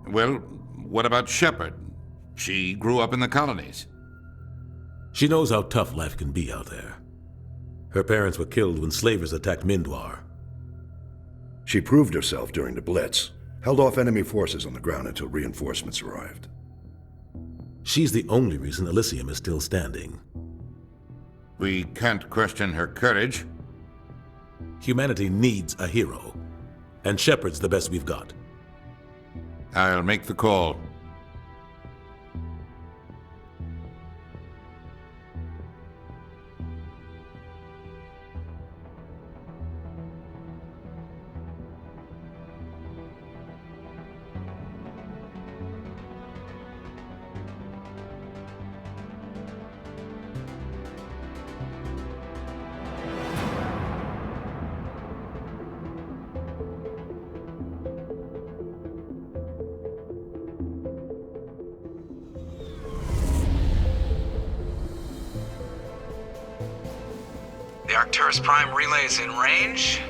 Well, what about Shepard? She grew up in the colonies. She knows how tough life can be out there. Her parents were killed when slavers attacked Mindwar. She proved herself during the Blitz, held off enemy forces on the ground until reinforcements arrived. She's the only reason Elysium is still standing. We can't question her courage. Humanity needs a hero, and Shepard's the best we've got. I'll make the call. The Arcturus Prime relay is in range.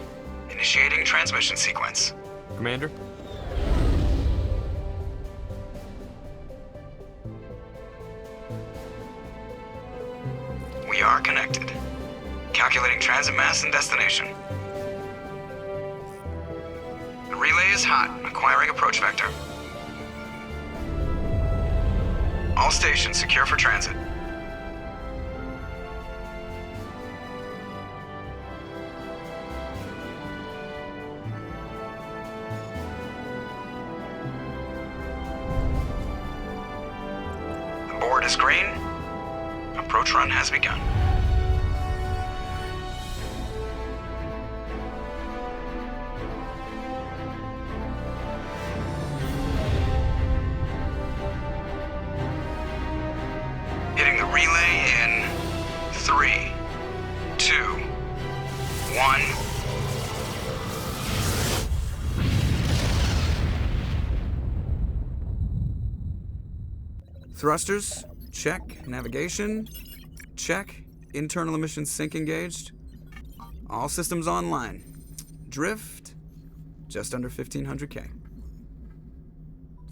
Initiating transmission sequence. Commander? We are connected. Calculating transit mass and destination. The relay is hot, acquiring approach vector. All stations secure for transit. The board is green. Approach run has begun. Hitting the relay in 3, 2, 1. Thrusters, check. Navigation, check. Internal emissions sync engaged. All systems online. Drift, just under 1500K.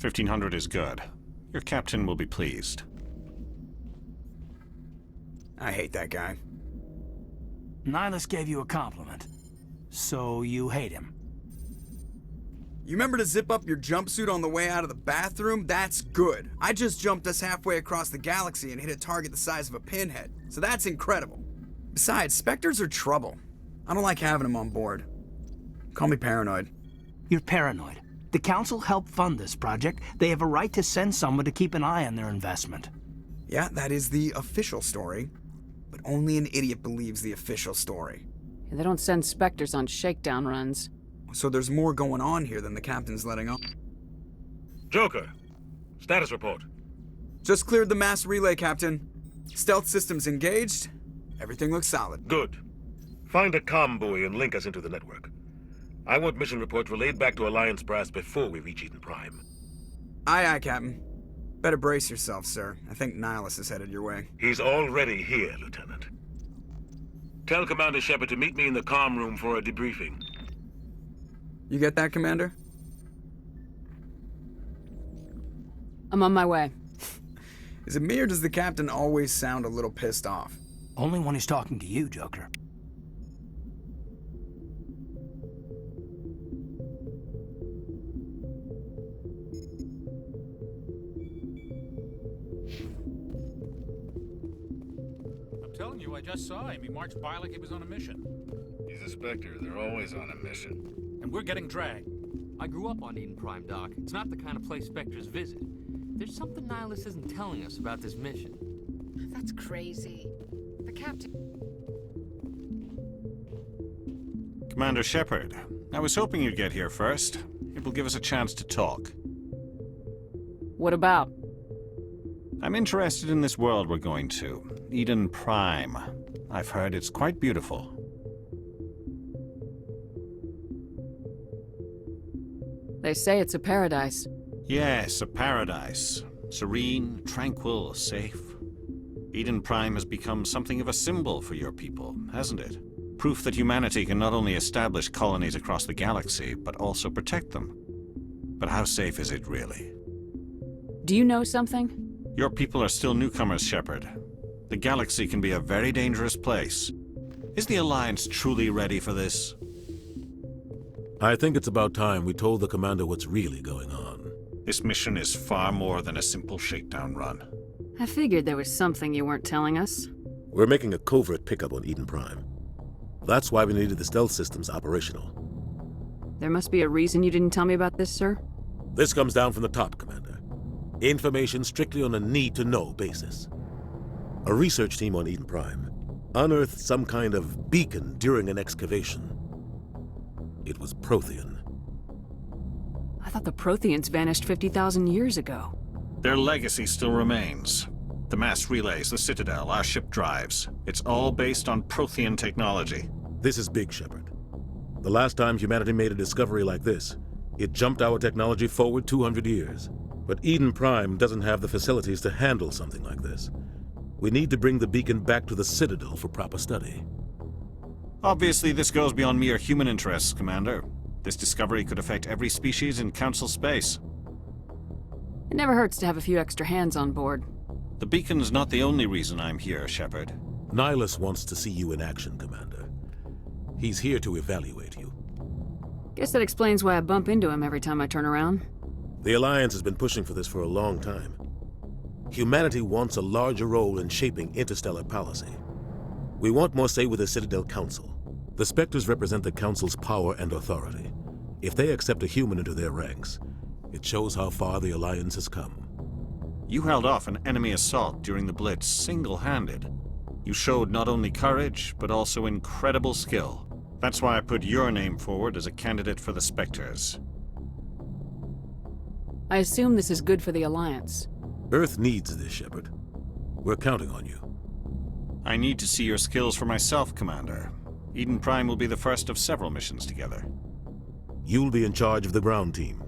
1500 is good. Your captain will be pleased. I hate that guy. Nihilus gave you a compliment. So you hate him. You remember to zip up your jumpsuit on the way out of the bathroom? That's good. I just jumped us halfway across the galaxy and hit a target the size of a pinhead, so that's incredible. Besides, Spectres are trouble. I don't like having them on board. Call me paranoid. You're paranoid. The Council helped fund this project. They have a right to send someone to keep an eye on their investment. Yeah, that is the official story. But only an idiot believes the official story. They don't send Spectres on shakedown runs. So there's more going on here than the captain's letting on. Joker, status report. Just cleared the mass relay, Captain. Stealth systems engaged. Everything looks solid. Good. Find a comm buoy and link us into the network. I want mission reports relayed back to Alliance Brass before we reach Eden Prime. Aye, aye, Captain. Better brace yourself, sir. I think Nihilus is headed your way. He's already here, Lieutenant. Tell Commander Shepard to meet me in the comm room for a debriefing. You get that, Commander? I'm on my way. Is it me or does the Captain always sound a little pissed off? Only when he's talking to you, Joker. I'm telling you, I just saw him. He marched by like he was on a mission. He's a Spectre. They're always on a mission. And we're getting dragged. I grew up on Eden Prime, Doc. It's not the kind of place Spectres visit. There's something Nihilus isn't telling us about this mission. That's crazy. The captain... Commander Shepard, I was hoping you'd get here first. It will give us a chance to talk. What about? I'm interested in this world we're going to, Eden Prime. I've heard it's quite beautiful. They say it's a paradise. Yes, a paradise. Serene, tranquil, safe. Eden Prime has become something of a symbol for your people, hasn't it? Proof that humanity can not only establish colonies across the galaxy, but also protect them. But how safe is it really? Do you know something? Your people are still newcomers, Shepard. The galaxy can be a very dangerous place. Is the Alliance truly ready for this? I think it's about time we told the commander what's really going on. This mission is far more than a simple shakedown run. I figured there was something you weren't telling us. We're making a covert pickup on Eden Prime. That's why we needed the stealth systems operational. There must be a reason you didn't tell me about this, sir? This comes down from the top, Commander. Information strictly on a need-to-know basis. A research team on Eden Prime unearthed some kind of beacon during an excavation. It was Prothean. I thought the Protheans vanished 50,000 years ago. Their legacy still remains. The mass relays, the Citadel, our ship drives. It's all based on Prothean technology. This is big, Shepard. The last time humanity made a discovery like this, it jumped our technology forward 200 years. But Eden Prime doesn't have the facilities to handle something like this. We need to bring the beacon back to the Citadel for proper study. Obviously, this goes beyond mere human interests, Commander. This discovery could affect every species in Council space. It never hurts to have a few extra hands on board. The beacon's not the only reason I'm here, Shepard. Nihilus wants to see you in action, Commander. He's here to evaluate you. Guess that explains why I bump into him every time I turn around. The Alliance has been pushing for this for a long time. Humanity wants a larger role in shaping interstellar policy. We want more say with the Citadel Council. The Spectres represent the Council's power and authority. If they accept a human into their ranks, it shows how far the Alliance has come. You held off an enemy assault during the Blitz single-handed. You showed not only courage, but also incredible skill. That's why I put your name forward as a candidate for the Spectres. I assume this is good for the Alliance. Earth needs this, Shepard. We're counting on you. I need to see your skills for myself, Commander. Eden Prime will be the first of several missions together. You'll be in charge of the ground team.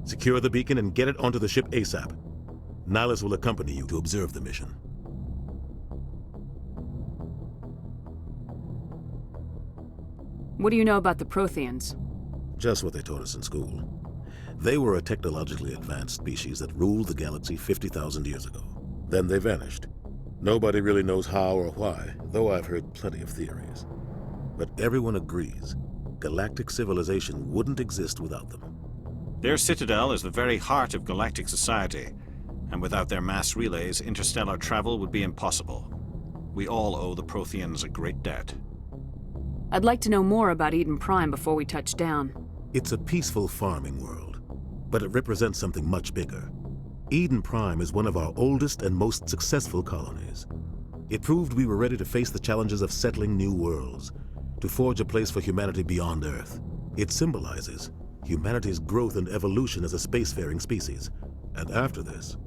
Secure the beacon and get it onto the ship ASAP. Nihilus will accompany you to observe the mission. What do you know about the Protheans? Just what they taught us in school. They were a technologically advanced species that ruled the galaxy 50,000 years ago. Then they vanished. Nobody really knows how or why, though I've heard plenty of theories. But everyone agrees, galactic civilization wouldn't exist without them. Their Citadel is the very heart of galactic society, and without their mass relays, interstellar travel would be impossible. We all owe the Protheans a great debt. I'd like to know more about Eden Prime before we touch down. It's a peaceful farming world, but it represents something much bigger. Eden Prime is one of our oldest and most successful colonies. It proved we were ready to face the challenges of settling new worlds, to forge a place for humanity beyond Earth. It symbolizes humanity's growth and evolution as a spacefaring species. And after this,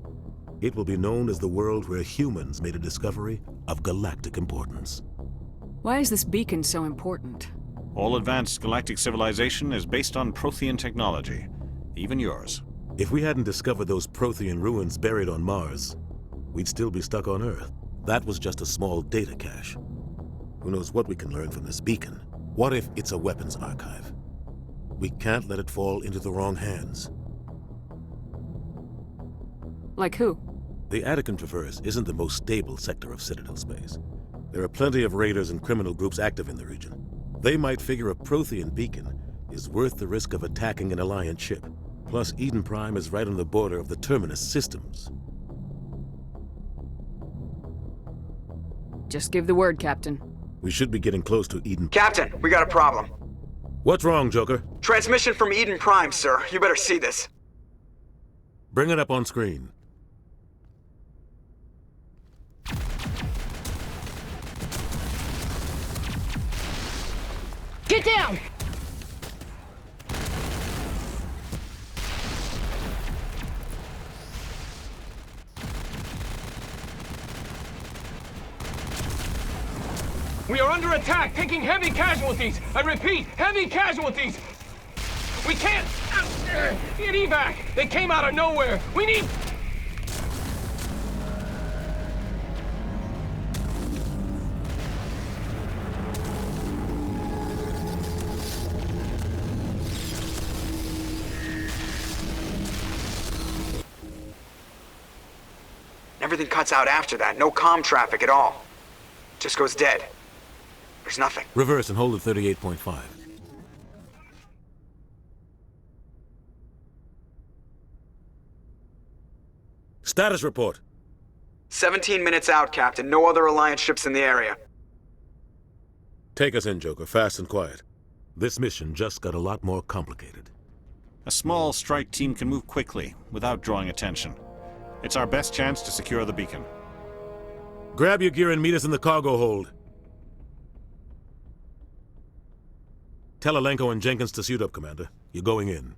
it will be known as the world where humans made a discovery of galactic importance. Why is this beacon so important? All advanced galactic civilization is based on Prothean technology, even yours. If we hadn't discovered those Prothean ruins buried on Mars, we'd still be stuck on Earth. That was just a small data cache. Who knows what we can learn from this beacon? What if it's a weapons archive? We can't let it fall into the wrong hands. Like who? The Attican Traverse isn't the most stable sector of Citadel space. There are plenty of raiders and criminal groups active in the region. They might figure a Prothean beacon is worth the risk of attacking an Alliance ship. Plus, Eden Prime is right on the border of the Terminus systems. Just give the word, Captain. We should be getting close to Eden. Captain, we got a problem. What's wrong, Joker? Transmission from Eden Prime, sir. You better see this. Bring it up on screen. Get down! We are under attack, taking heavy casualties. I repeat, heavy casualties. We can't get evac. They came out of nowhere. We need... everything cuts out after that. No comm traffic at all. Just goes dead. There's nothing. Reverse and hold at 38.5. Status report. 17 minutes out, Captain. No other Alliance ships in the area. Take us in, Joker, fast and quiet. This mission just got a lot more complicated. A small strike team can move quickly, without drawing attention. It's our best chance to secure the beacon. Grab your gear and meet us in the cargo hold. Tell Alenko and Jenkins to suit up, Commander. You're going in.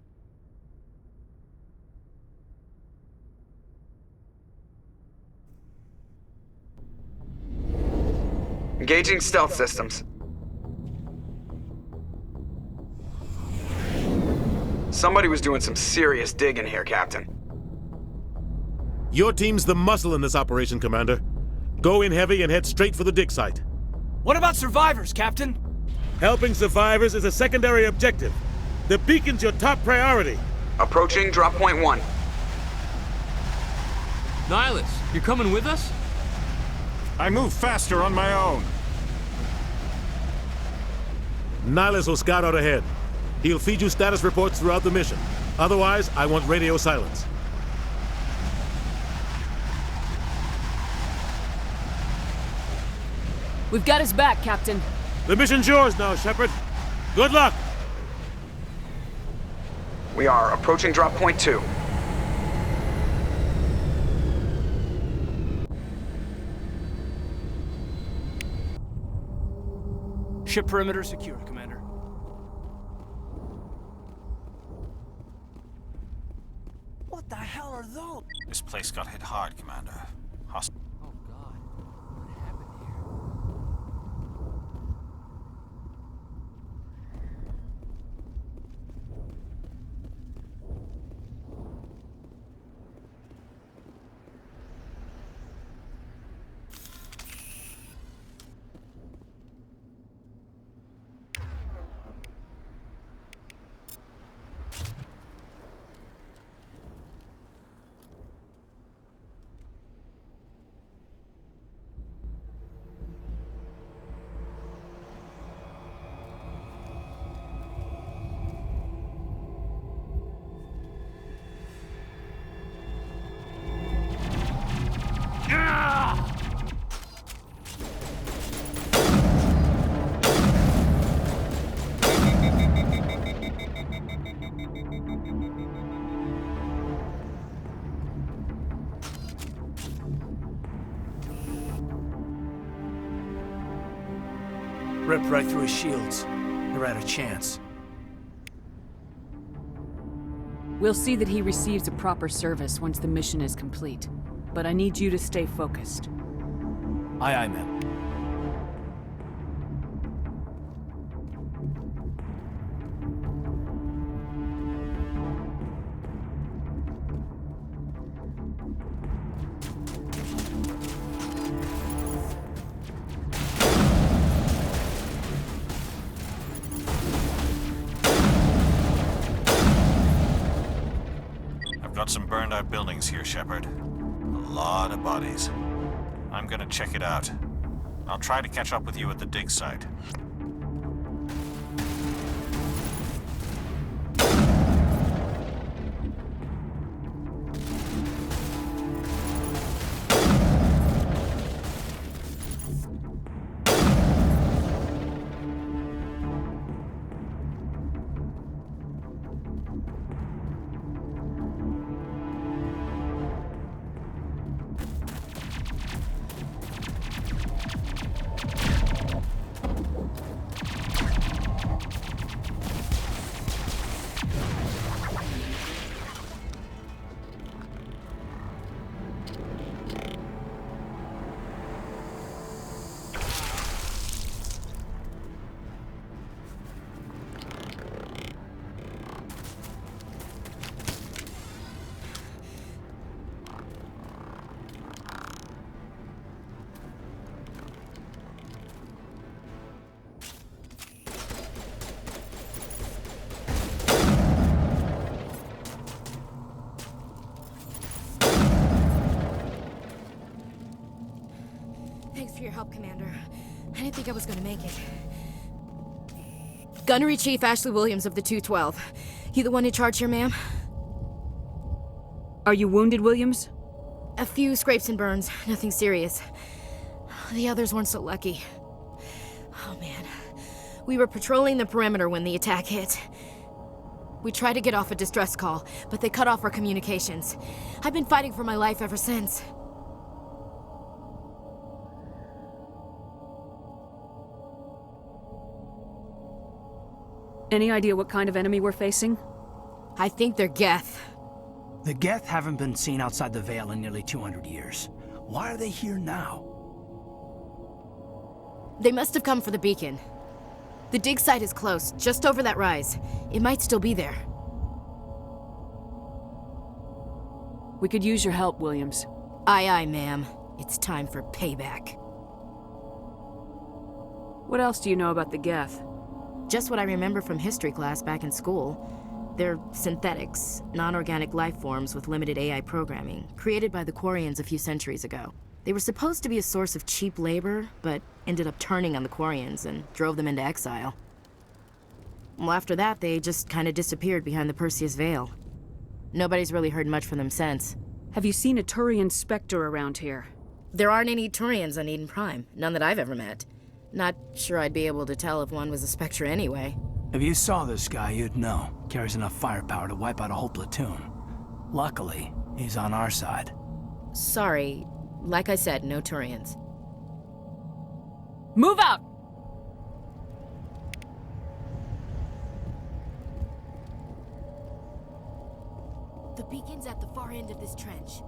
Engaging stealth systems. Somebody was doing some serious digging here, Captain. Your team's the muscle in this operation, Commander. Go in heavy and head straight for the dig site. What about survivors, Captain? Helping survivors is a secondary objective. The beacon's your top priority. Approaching drop point 1. Nihilus, you're coming with us? I move faster on my own. Nihilus will scout out ahead. He'll feed you status reports throughout the mission. Otherwise, I want radio silence. We've got his back, Captain. The mission's yours now, Shepard. Good luck! We are approaching drop point 2. Ship perimeter secure, Commander. What the hell are those? This place got hit hard, Commander. Oh God, what happened here? Ripped right through his shields. Never had a chance. We'll see that he receives a proper service once the mission is complete. But I need you to stay focused. Aye, aye, ma'am. I've got some burned out buildings here, Shepard. A lot of bodies. I'm gonna check it out. I'll try to catch up with you at the dig site. help, Commander. I didn't think I was gonna make it. Gunnery Chief Ashley Williams of the 212. You the one in charge here, ma'am? Are you wounded, Williams? A few scrapes and burns, nothing serious. The others weren't so lucky. Oh man. We were patrolling the perimeter when the attack hit. We tried to get off a distress call, but they cut off our communications. I've been fighting for my life ever since. Any idea what kind of enemy we're facing? I think they're Geth. The Geth haven't been seen outside the Veil in nearly 200 years. Why are they here now? They must have come for the beacon. The dig site is close, just over that rise. It might still be there. We could use your help, Williams. Aye, aye, ma'am. It's time for payback. What else do you know about the Geth? Just what I remember from history class back in school. They're synthetics, non-organic life forms with limited AI programming, created by the Quarians a few centuries ago. They were supposed to be a source of cheap labor, but ended up turning on the Quarians and drove them into exile. Well, after that, they just kind of disappeared behind the Perseus Veil. Nobody's really heard much from them since. Have you seen a Turian Spectre around here? There aren't any Turians on Eden Prime, none that I've ever met. Not sure I'd be able to tell if one was a Spectre anyway. If you saw this guy, you'd know. Carries enough firepower to wipe out a whole platoon. Luckily, he's on our side. Sorry. Like I said, no Turians. Move out! The beacon's at the far end of this trench.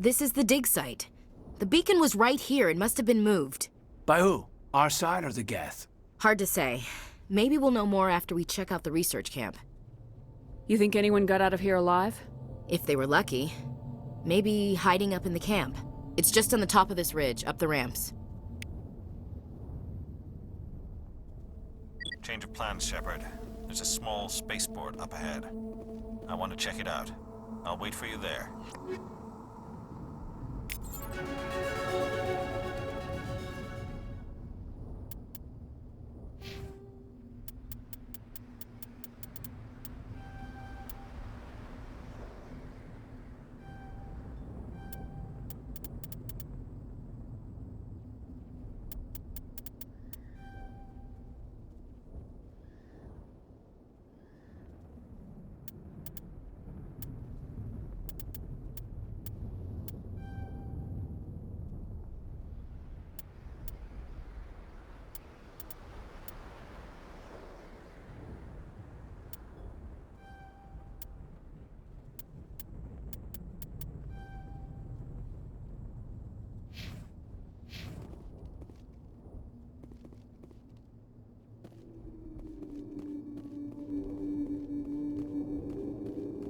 This is the dig site. The beacon was right here. It must have been moved. By who? Our side or the Geth? Hard to say. Maybe we'll know more after we check out the research camp. You think anyone got out of here alive? If they were lucky. Maybe hiding up in the camp. It's just on the top of this ridge, up the ramps. Change of plans, Shepard. There's a small spaceport up ahead. I want to check it out. I'll wait for you there.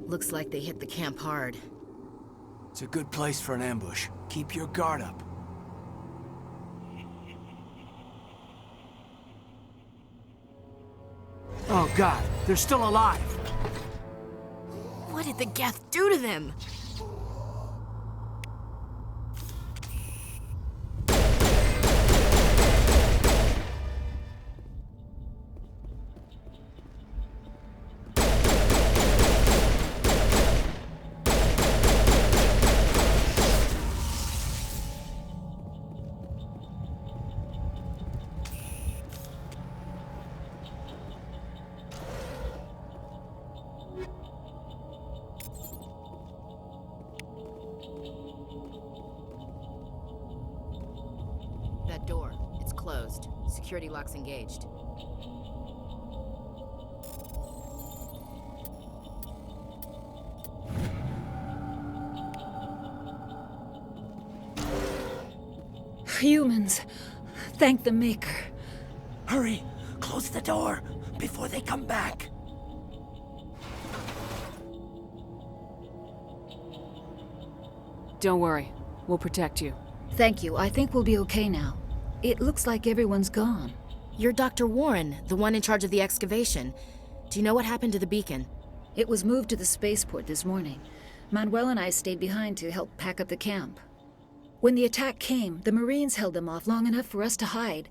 Looks like they hit the camp hard. It's a good place for an ambush. Keep your guard up. Oh God, they're still alive! What did the Geth do to them? closed. Security locks engaged. Humans. Thank the Maker. Hurry! Close the door before they come back. Don't worry. We'll protect you. Thank you. I think we'll be okay now. It looks like everyone's gone. You're Dr. Warren, the one in charge of the excavation. Do you know what happened to the beacon? It was moved to the spaceport this morning. Manuel and I stayed behind to help pack up the camp. When the attack came, the Marines held them off long enough for us to hide.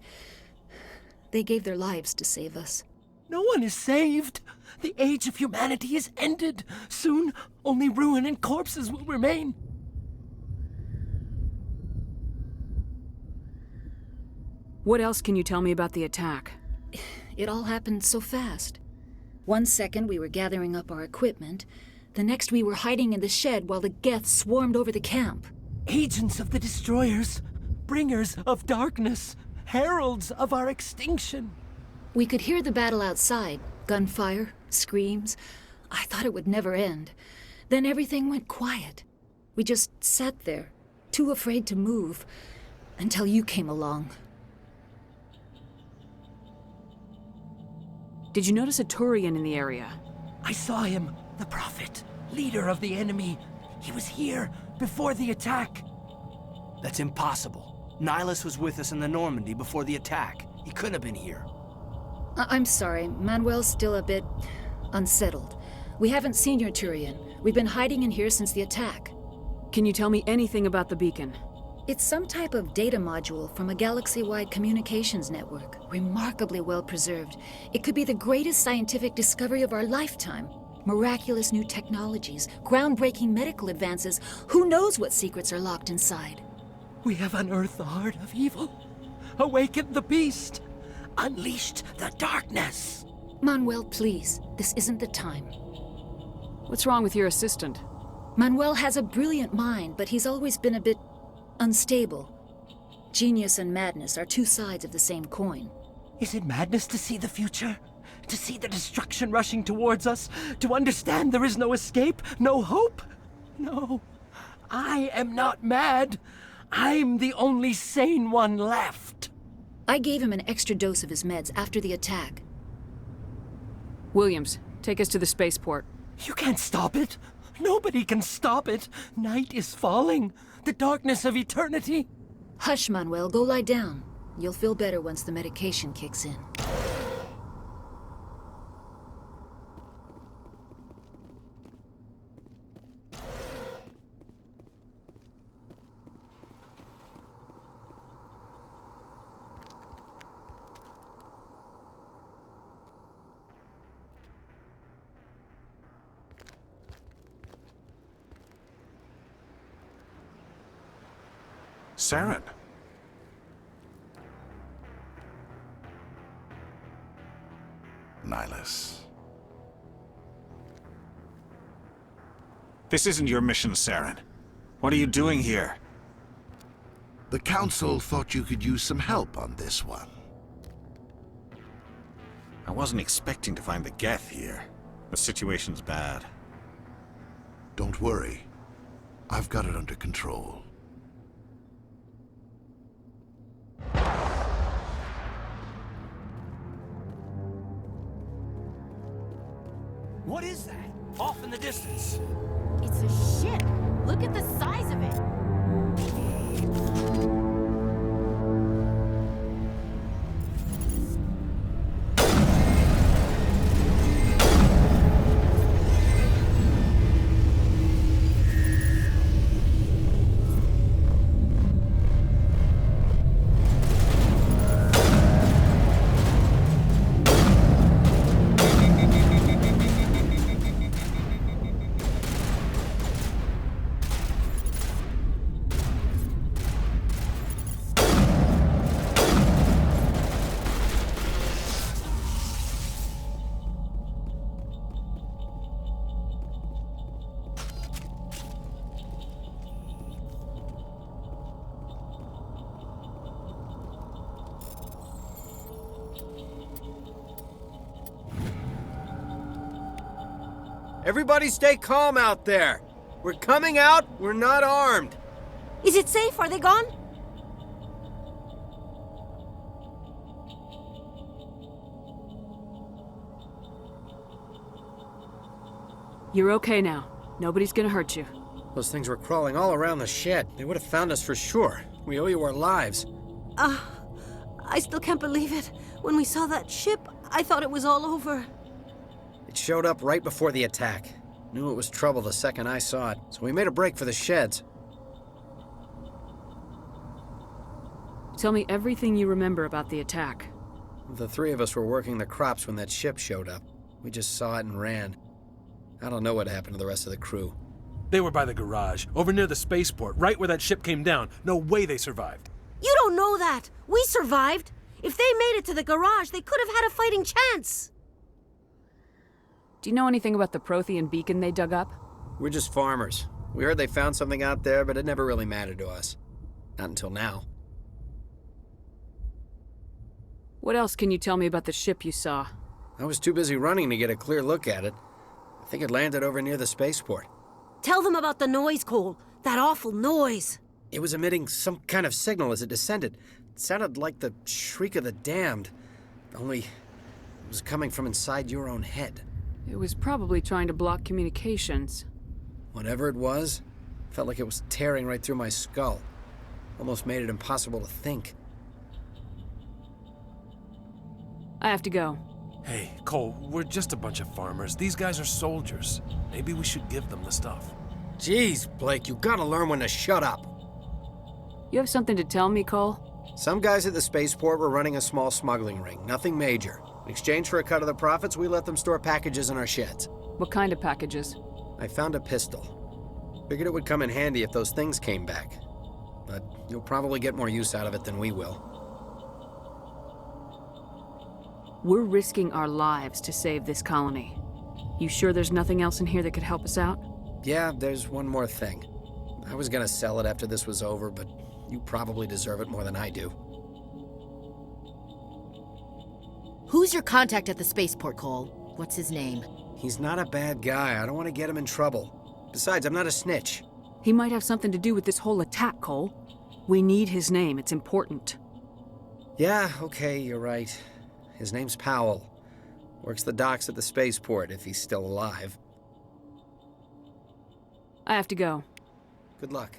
They gave their lives to save us. No one is saved. The age of humanity is ended. Soon, only ruin and corpses will remain. What else can you tell me about the attack? It all happened so fast. 1 second we were gathering up our equipment. The next we were hiding in the shed while the Geth swarmed over the camp. Agents of the Destroyers, bringers of darkness, heralds of our extinction. We could hear the battle outside. Gunfire, screams. I thought it would never end. Then everything went quiet. We just sat there, too afraid to move, until you came along. Did you notice a Turian in the area? I saw him, the Prophet, leader of the enemy. He was here before the attack. That's impossible. Nihilus was with us in the Normandy before the attack. He couldn't have been here. I'm sorry. Manuel's still a bit unsettled. We haven't seen your Turian. We've been hiding in here since the attack. Can you tell me anything about the beacon? It's some type of data module from a galaxy-wide communications network. Remarkably well preserved. It could be the greatest scientific discovery of our lifetime. Miraculous new technologies, groundbreaking medical advances. Who knows what secrets are locked inside? We have unearthed the heart of evil, awakened the beast, unleashed the darkness. Manuel, please. This isn't the time. What's wrong with your assistant? Manuel has a brilliant mind, but he's always been a bit unstable. Genius and madness are two sides of the same coin. Is it madness to see the future? To see the destruction rushing towards us? To understand there is no escape? No hope? No. I am not mad. I'm the only sane one left. I gave him an extra dose of his meds after the attack. Williams, take us to the spaceport. You can't stop it. Nobody can stop it. Night is falling. The darkness of eternity. Hush, Manuel. Go lie down. You'll feel better once the medication kicks in. Saren. Nihilus. This isn't your mission, Saren. What are you doing here? The Council thought you could use some help on this one. I wasn't expecting to find the Geth here. The situation's bad. Don't worry. I've got it under control. What is that? Off in the distance. It's a ship. Look at the size of it. Everybody stay calm out there. We're coming out, we're not armed. Is it safe? Are they gone? You're okay now. Nobody's gonna hurt you. Those things were crawling all around the shed. They would have found us for sure. We owe you our lives. I still can't believe it. When we saw that ship, I thought it was all over. It showed up right before the attack. Knew it was trouble the second I saw it, so we made a break for the sheds. Tell me everything you remember about the attack. The three of us were working the crops when that ship showed up. We just saw it and ran. I don't know what happened to the rest of the crew. They were by the garage, over near the spaceport, right where that ship came down. No way they survived. You don't know that. We survived. If they made it to the garage, they could have had a fighting chance. Do you know anything about the Prothean beacon they dug up? We're just farmers. We heard they found something out there, but it never really mattered to us. Not until now. What else can you tell me about the ship you saw? I was too busy running to get a clear look at it. I think it landed over near the spaceport. Tell them about the noise, Cole. That awful noise. It was emitting some kind of signal as it descended. It sounded like the shriek of the damned. Only it was coming from inside your own head. It was probably trying to block communications. Whatever it was, felt like it was tearing right through my skull. Almost made it impossible to think. I have to go. Hey, Cole, we're just a bunch of farmers. These guys are soldiers. Maybe we should give them the stuff. Jeez, Blake, you gotta learn when to shut up. You have something to tell me, Cole? Some guys at the spaceport were running a small smuggling ring, nothing major. In exchange for a cut of the profits, we let them store packages in our sheds. What kind of packages? I found a pistol. Figured it would come in handy if those things came back. But you'll probably get more use out of it than we will. We're risking our lives to save this colony. You sure there's nothing else in here that could help us out? Yeah, there's one more thing. I was gonna sell it after this was over, but you probably deserve it more than I do. Who's your contact at the spaceport, Cole? What's his name? He's not a bad guy. I don't want to get him in trouble. Besides, I'm not a snitch. He might have something to do with this whole attack, Cole. We need his name. It's important. Yeah, okay, you're right. His name's Powell. Works the docks at the spaceport, if he's still alive. I have to go. Good luck.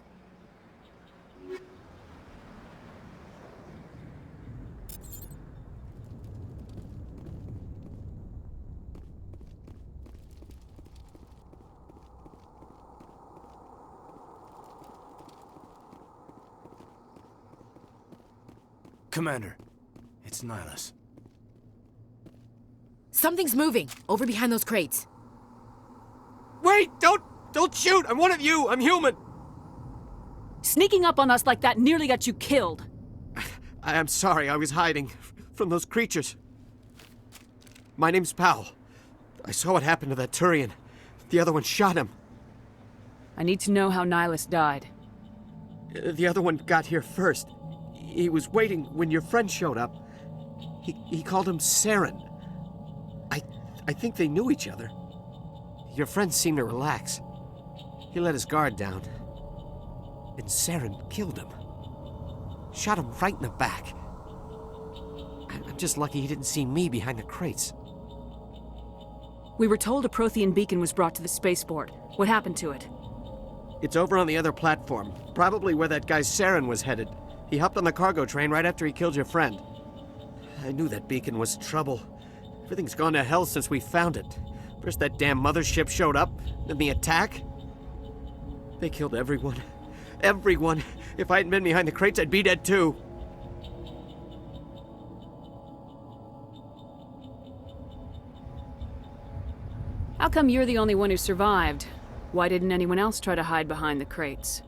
Commander, it's Nihilus. Something's moving, over behind those crates. Wait! Don't shoot! I'm one of you! I'm human! Sneaking up on us like that nearly got you killed. I'm sorry, I was hiding from those creatures. My name's Powell. I saw what happened to that Turian. The other one shot him. I need to know how Nihilus died. The other one got here first. He was waiting when your friend showed up. He called him Saren. I think they knew each other. Your friend seemed to relax. He let his guard down. And Saren killed him. Shot him right in the back. I'm just lucky he didn't see me behind the crates. We were told a Prothean beacon was brought to the spaceport. What happened to it? It's over on the other platform. Probably where that guy Saren was headed. He hopped on the cargo train right after he killed your friend. I knew that beacon was trouble. Everything's gone to hell since we found it. First that damn mothership showed up, then the attack. They killed everyone. Everyone. If I hadn't been behind the crates, I'd be dead too. How come you're the only one who survived? Why didn't anyone else try to hide behind the crates?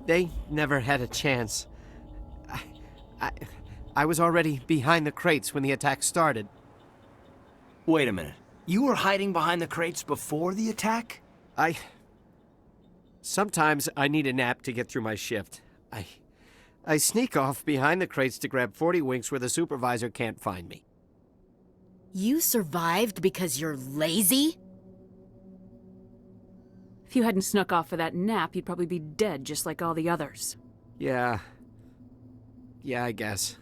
They never had a chance. I was already behind the crates when the attack started. Wait a minute. You were hiding behind the crates before the attack? Sometimes I need a nap to get through my shift. I sneak off behind the crates to grab 40 winks where the supervisor can't find me. You survived because you're lazy? If you hadn't snuck off for that nap, you'd probably be dead just like all the others. Yeah. Yeah, I guess.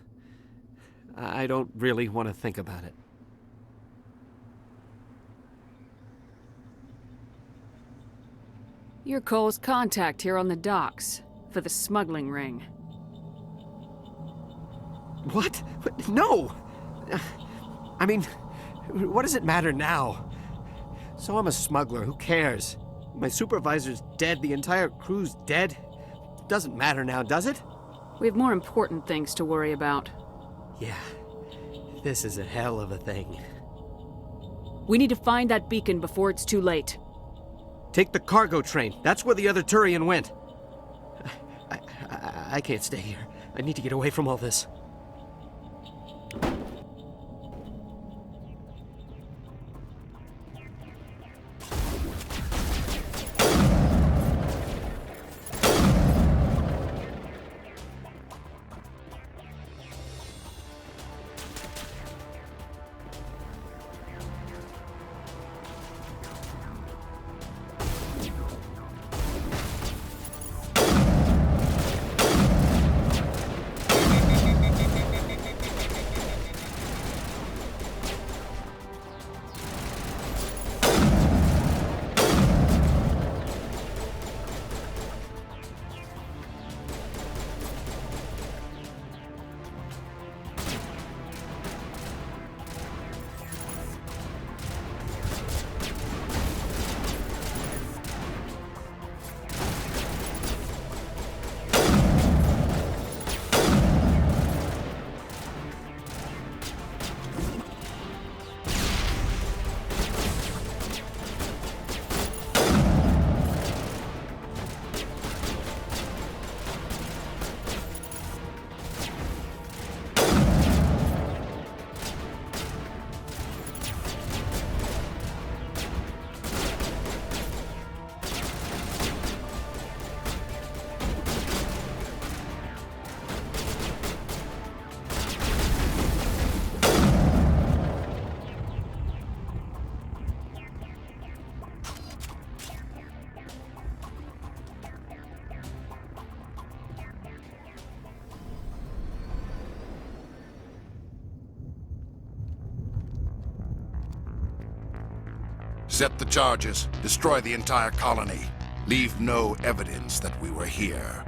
I don't really want to think about it. You're Cole's contact here on the docks, for the smuggling ring. What? No! I mean, what does it matter now? So I'm a smuggler, who cares? My supervisor's dead, the entire crew's dead. Doesn't matter now, does it? We have more important things to worry about. Yeah, this is a hell of a thing. We need to find that beacon before it's too late. Take the cargo train. That's where the other Turian went. I can't stay here. I need to get away from all this. Set the charges. Destroy the entire colony. Leave no evidence that we were here.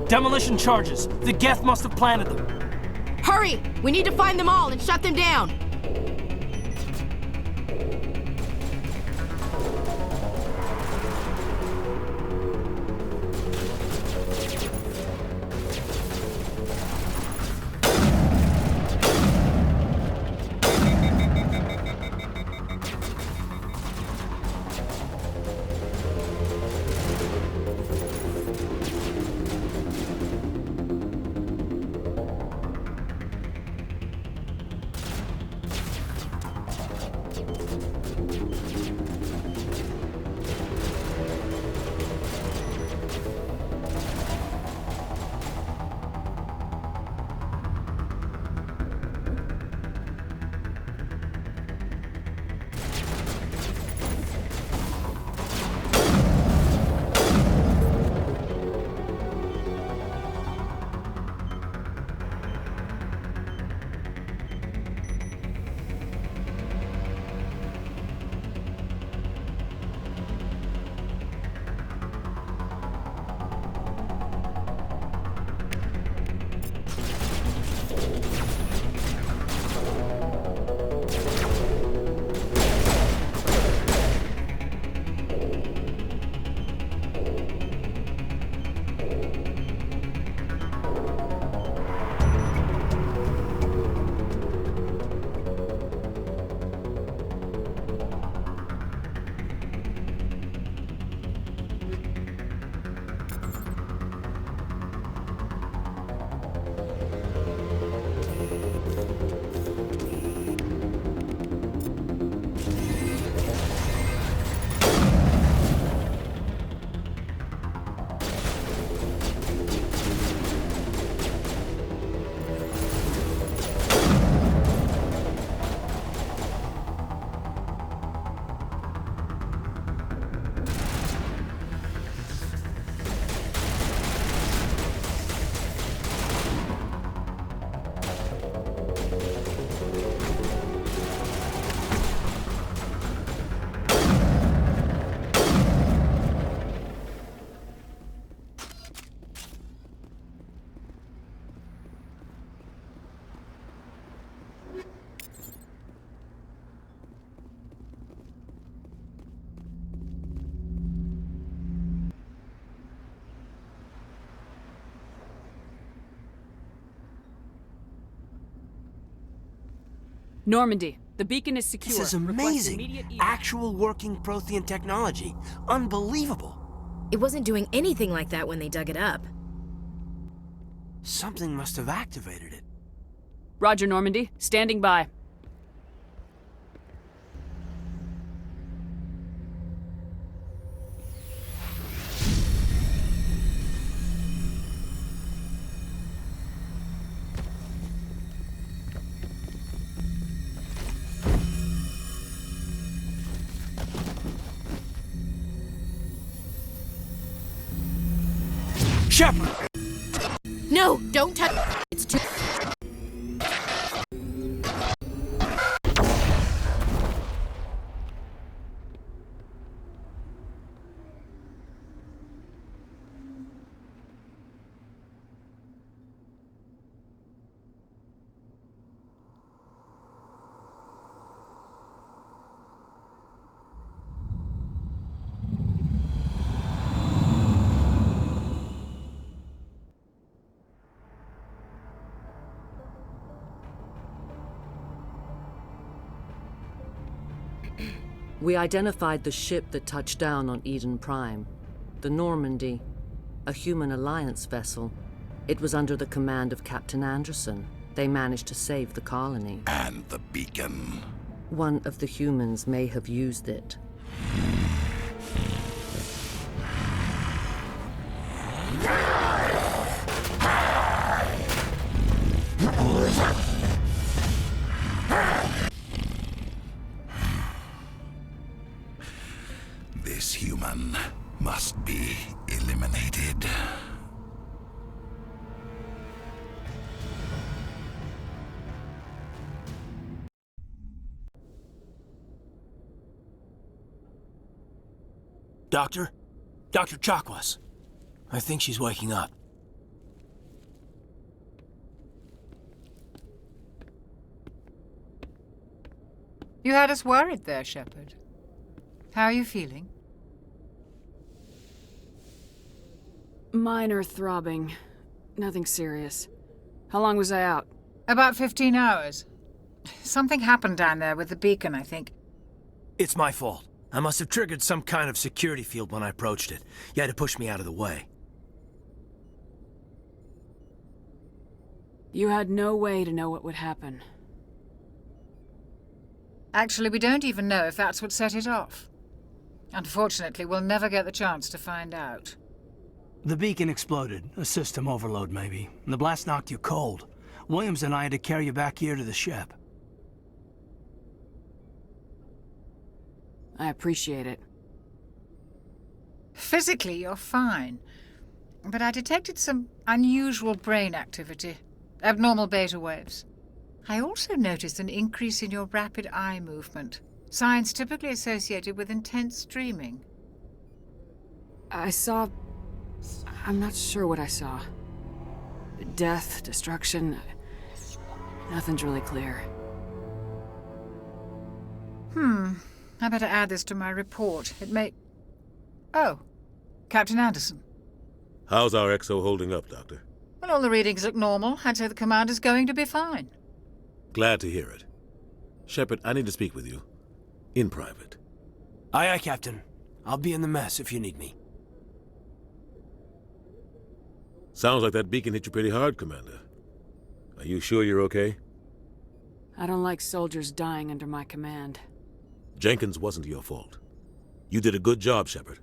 Demolition charges. The Geth must have planted them. Hurry! We need to find them all and shut them down! Normandy, the beacon is secure. This is Request amazing. immediate evac. Actual working Prothean technology. Unbelievable. It wasn't doing anything like that when they dug it up. Something must have activated it. Roger, Normandy. Standing by. Shepard! No, don't touch. It's too. We identified the ship that touched down on Eden Prime. The Normandy, a human alliance vessel. It was under the command of Captain Anderson. They managed to save the colony. And the beacon. One of the humans may have used it. This human must be eliminated. Doctor? Dr. Chakwas. I think she's waking up. You had us worried there, Shepard. How are you feeling? Minor throbbing. Nothing serious. How long was I out? About 15 hours. Something happened down there with the beacon, I think. It's my fault. I must have triggered some kind of security field when I approached it. You had to push me out of the way. You had no way to know what would happen. Actually, we don't even know if that's what set it off. Unfortunately, we'll never get the chance to find out. The beacon exploded. A system overload, maybe. And the blast knocked you cold. Williams and I had to carry you back here to the ship. I appreciate it. Physically, you're fine. But I detected some unusual brain activity. Abnormal beta waves. I also noticed an increase in your rapid eye movement. Signs typically associated with intense dreaming. I saw... I'm not sure what I saw. Death, destruction... Nothing's really clear. I better add this to my report. It may... Oh, Captain Anderson. How's our EXO holding up, Doctor? Well, all the readings look normal. I'd say the commander's going to be fine. Glad to hear it. Shepard, I need to speak with you. In private. Aye, aye, Captain. I'll be in the mess if you need me. Sounds like that beacon hit you pretty hard, Commander. Are you sure you're okay? I don't like soldiers dying under my command. Jenkins wasn't your fault. You did a good job, Shepard.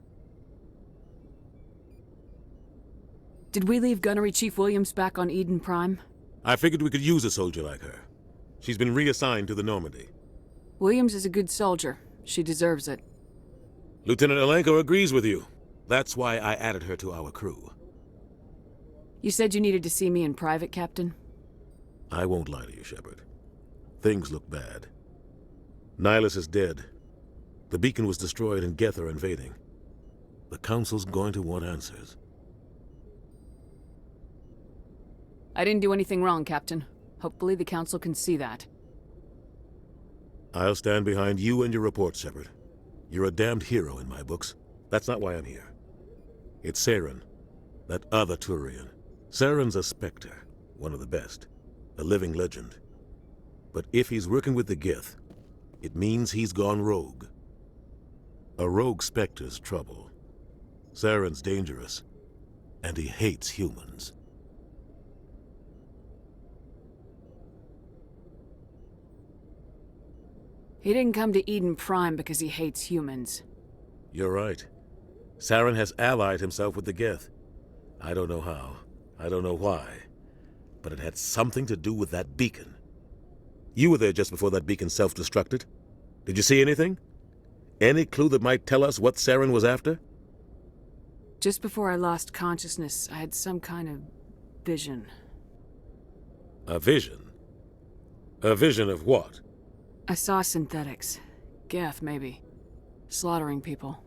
Did we leave Gunnery Chief Williams back on Eden Prime? I figured we could use a soldier like her. She's been reassigned to the Normandy. Williams is a good soldier. She deserves it. Lieutenant Alenko agrees with you. That's why I added her to our crew. You said you needed to see me in private, Captain? I won't lie to you, Shepard. Things look bad. Nihilus is dead. The beacon was destroyed and Geth are invading. The Council's going to want answers. I didn't do anything wrong, Captain. Hopefully the Council can see that. I'll stand behind you and your report, Shepard. You're a damned hero in my books. That's not why I'm here. It's Saren, that other Turian. Saren's a Spectre, one of the best. A living legend. But if he's working with the Geth, it means he's gone rogue. A rogue Spectre's trouble. Saren's dangerous, and he hates humans. He didn't come to Eden Prime because he hates humans. You're right. Saren has allied himself with the Geth. I don't know how. I don't know why. But it had something to do with that beacon. You were there just before that beacon self-destructed. Did you see anything? Any clue that might tell us what Saren was after? Just before I lost consciousness, I had some kind of vision. A vision? A vision of what? I saw synthetics. Geth, maybe. Slaughtering people.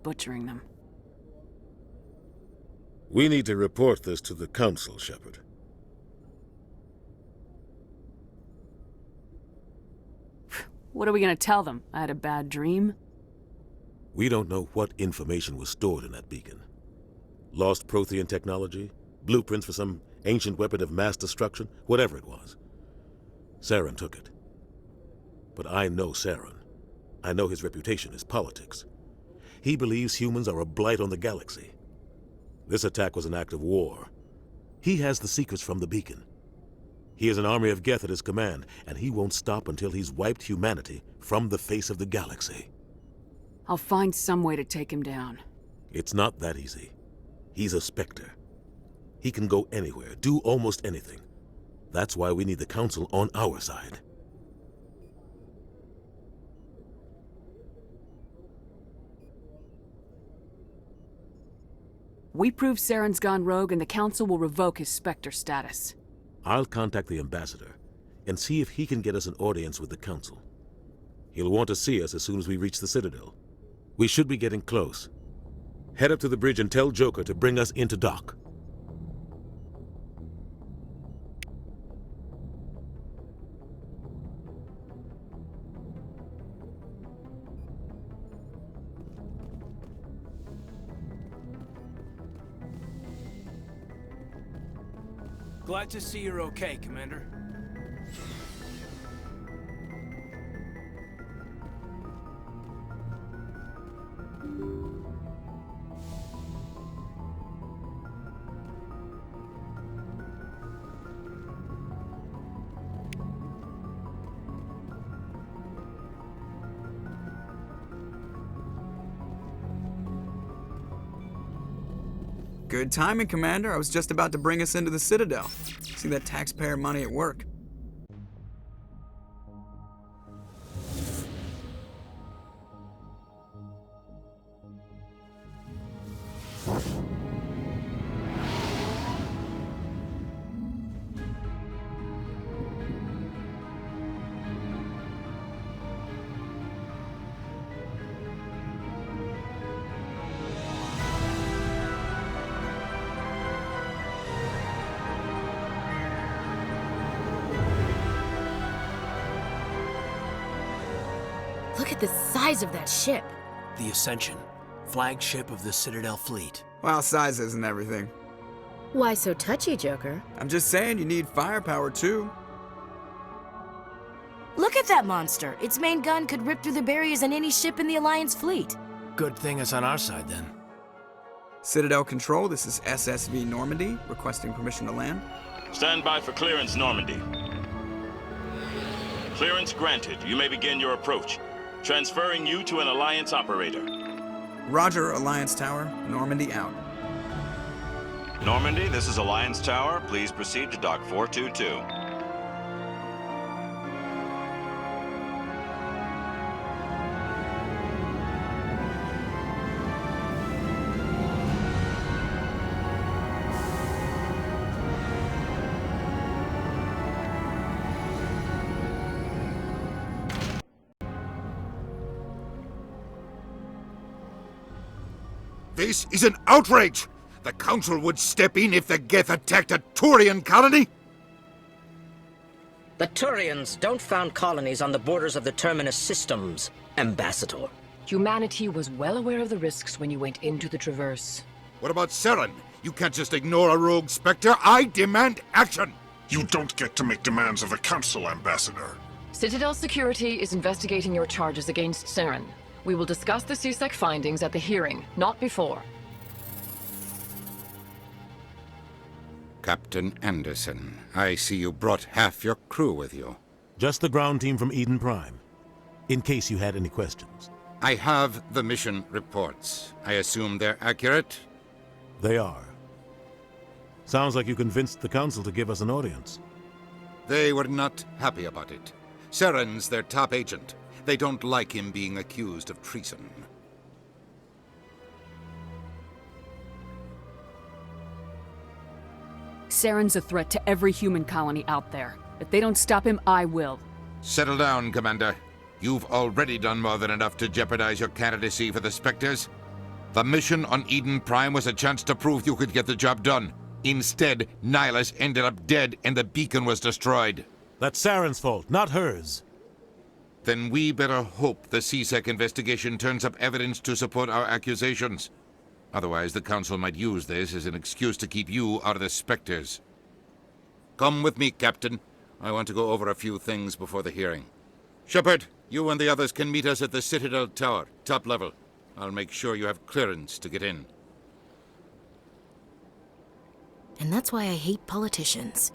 Butchering them. We need to report this to the Council, Shepard. What are we gonna tell them? I had a bad dream? We don't know what information was stored in that beacon. Lost Prothean technology? Blueprints for some ancient weapon of mass destruction? Whatever it was. Saren took it. But I know Saren. I know his reputation is politics. He believes humans are a blight on the galaxy. This attack was an act of war. He has the secrets from the beacon. He has an army of Geth at his command, and he won't stop until he's wiped humanity from the face of the galaxy. I'll find some way to take him down. It's not that easy. He's a Spectre. He can go anywhere, do almost anything. That's why we need the Council on our side. We prove Saren's gone rogue and the Council will revoke his Spectre status. I'll contact the Ambassador and see if he can get us an audience with the Council. He'll want to see us as soon as we reach the Citadel. We should be getting close. Head up to the bridge and tell Joker to bring us into dock. Glad to see you're okay, Commander. Good timing, Commander. I was just about to bring us into the Citadel. See that taxpayer money at work. Look at the size of that ship. The Ascension, flagship of the Citadel fleet. Well, size isn't everything. Why so touchy, Joker? I'm just saying you need firepower too. Look at that monster. Its main gun could rip through the barriers in any ship in the Alliance fleet. Good thing it's on our side, then. Citadel Control, this is SSV Normandy, requesting permission to land. Stand by for clearance, Normandy. Clearance granted. You may begin your approach. Transferring you to an Alliance operator. Roger, Alliance Tower. Normandy out. Normandy, this is Alliance Tower. Please proceed to Dock 422. This is an outrage! The Council would step in if the Geth attacked a Turian colony? The Turians don't found colonies on the borders of the Terminus systems, Ambassador. Humanity was well aware of the risks when you went into the Traverse. What about Saren? You can't just ignore a rogue Spectre. I demand action! You don't get to make demands of the Council, Ambassador. Citadel Security is investigating your charges against Saren. We will discuss the CSEC findings at the hearing, not before. Captain Anderson, I see you brought half your crew with you. Just the ground team from Eden Prime, in case you had any questions. I have the mission reports. I assume they're accurate? They are. Sounds like you convinced the Council to give us an audience. They were not happy about it. Saren's their top agent. They don't like him being accused of treason. Saren's a threat to every human colony out there. If they don't stop him, I will. Settle down, Commander. You've already done more than enough to jeopardize your candidacy for the Spectres. The mission on Eden Prime was a chance to prove you could get the job done. Instead, Nihilus ended up dead and the beacon was destroyed. That's Saren's fault, not hers. Then we better hope the CSEC investigation turns up evidence to support our accusations. Otherwise, the Council might use this as an excuse to keep you out of the Spectres. Come with me, Captain. I want to go over a few things before the hearing. Shepard, you and the others can meet us at the Citadel Tower, top level. I'll make sure you have clearance to get in. And that's why I hate politicians.